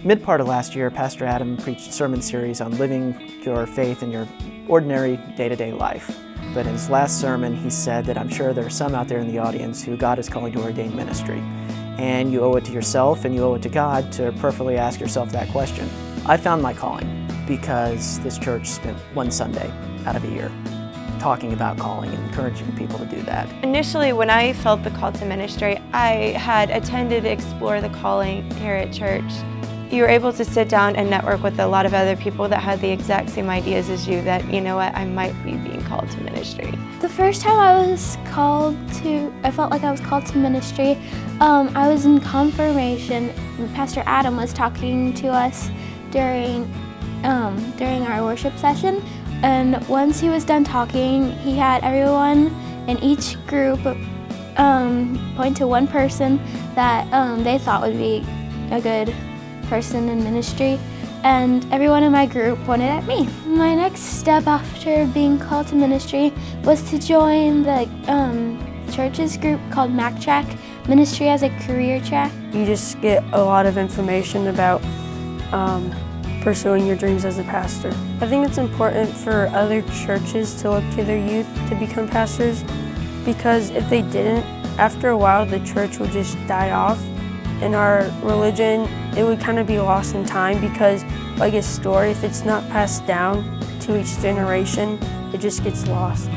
Mid part of last year, Pastor Adam preached a sermon series on living your faith in your ordinary day-to-day life. But in his last sermon, he said that I'm sure there are some out there in the audience who God is calling to ordained ministry. And you owe it to yourself and you owe it to God to prayerfully ask yourself that question. I found my calling because this church spent one Sunday out of a year talking about calling and encouraging people to do that. Initially, when I felt the call to ministry, I had attended Explore the Calling here at church. You were able to sit down and network with a lot of other people that had the exact same ideas as you, that, you know what, I might be being called to ministry. The first time I felt like I was called to ministry, I was in confirmation. Pastor Adam was talking to us during our worship session, and once he was done talking, he had everyone in each group point to one person that they thought would be a good person in ministry, and everyone in my group pointed at me. My next step after being called to ministry was to join the church's group called MacTrack, Ministry as a Career Track. You just get a lot of information about pursuing your dreams as a pastor. I think it's important for other churches to look to their youth to become pastors, because if they didn't, after a while the church would just die off. In our religion, it would kind of be lost in time, because like a story, if it's not passed down to each generation, it just gets lost.